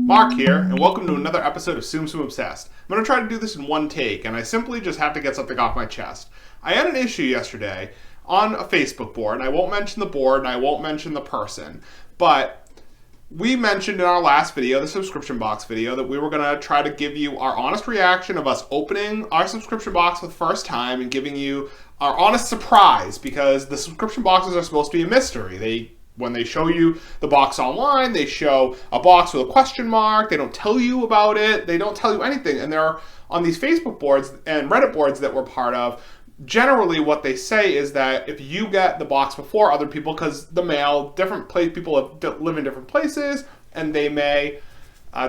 Marc here, and welcome to another episode of Tsum Tsum Obsessed. I'm going to try to do this in one take, and I simply just have to get something off my chest. I had an issue yesterday on a Facebook board, and I won't mention the board, and I won't mention the person, but we mentioned in our last video, the subscription box video, that we were going to try to give you our honest reaction of us opening our subscription box for the first time and giving you our honest surprise, because the subscription boxes are supposed to be a mystery. When they show you the box online, they show a box with a question mark. They don't tell you about it. They don't tell you anything. And they're on these Facebook boards and Reddit boards that we're part of. Generally, what they say is that if you get the box before other people, because the mail, people live in different places, and they may,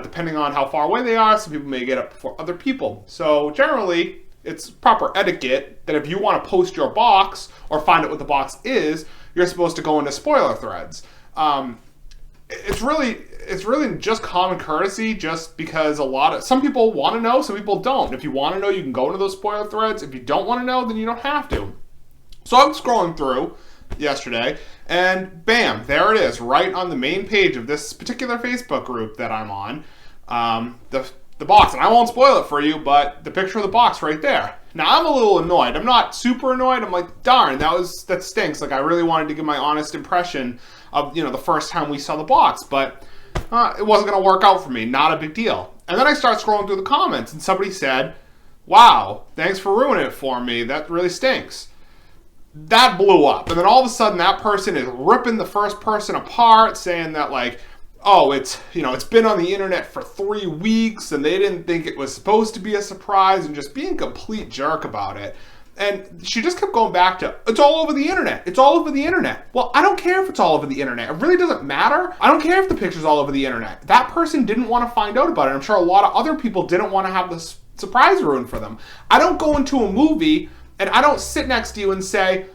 depending on how far away they are, some people may get it before other people. So generally, it's proper etiquette that if you want to post your box or find out what the box is, you're supposed to go into spoiler threads. It's really just common courtesy, just because some people want to know, some people don't. If you want to know, you can go into those spoiler threads. If you don't want to know, then you don't have to. So I'm scrolling through yesterday, and bam, there it is, right on the main page of this particular Facebook group that I'm on. The box, and I won't spoil it for you, but the picture of the box right there. Now, I'm a little annoyed. I'm not super annoyed. I'm like, darn, that stinks. Like, I really wanted to give my honest impression of, the first time we saw the box, but it wasn't going to work out for me. Not a big deal. And then I start scrolling through the comments, and somebody said, wow, thanks for ruining it for me. That really stinks. That blew up. And then all of a sudden, that person is ripping the first person apart, saying that, like, oh, it's been on the internet for 3 weeks and they didn't think it was supposed to be a surprise, and just being a complete jerk about it. And she just kept going back to, it's all over the internet. It's all over the internet. Well, I don't care if it's all over the internet. It really doesn't matter. I don't care if the picture's all over the internet. That person didn't want to find out about it. I'm sure a lot of other people didn't want to have this surprise ruined for them. I don't go into a movie and I don't sit next to you and say,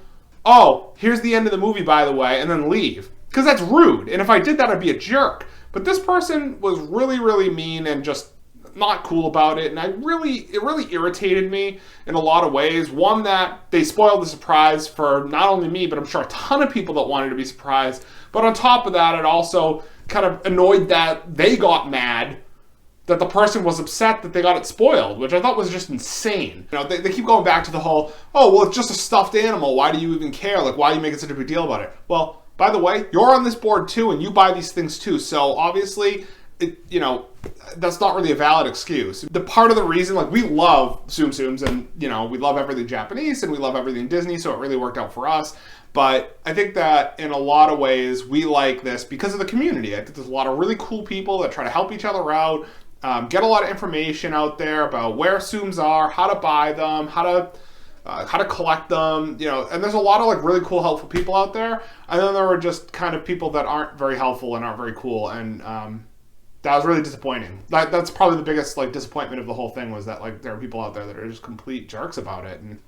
oh, here's the end of the movie, by the way, and then leave. Because that's rude, and if I did that, I'd be a jerk. But this person was really, really mean and just not cool about it, and it really irritated me in a lot of ways. One, that they spoiled the surprise for not only me, but I'm sure a ton of people that wanted to be surprised. But on top of that, it also kind of annoyed that they got mad that the person was upset that they got it spoiled, which I thought was just insane. They keep going back to the whole, oh, well, it's just a stuffed animal. Why do you even care? Like, why are you making such a big deal about it? Well, by the way, you're on this board too, and you buy these things too. So obviously, that's not really a valid excuse. The part of the reason, like, we love Tsum Tsums, and we love everything Japanese and we love everything Disney, so it really worked out for us. But I think that in a lot of ways, we like this because of the community. I think there's a lot of really cool people that try to help each other out, get a lot of information out there about where Tsums are, how to buy them, how to collect them, and there's a lot of, like, really cool, helpful people out there. And then there were just kind of people that aren't very helpful and aren't very cool, and that was really disappointing. That's probably the biggest, like, disappointment of the whole thing, was that, like, there are people out there that are just complete jerks about it. And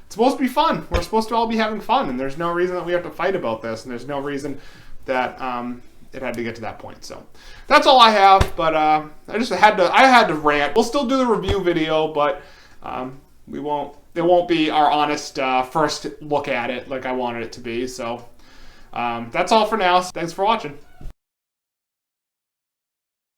it's supposed to be fun. We're supposed to all be having fun, and there's no reason that we have to fight about this, and there's no reason that it had to get to that point. So that's all I have, but I had to rant. We'll still do the review video, but it won't be our honest first look at it like I wanted it to be. So that's all for now. Thanks for watching.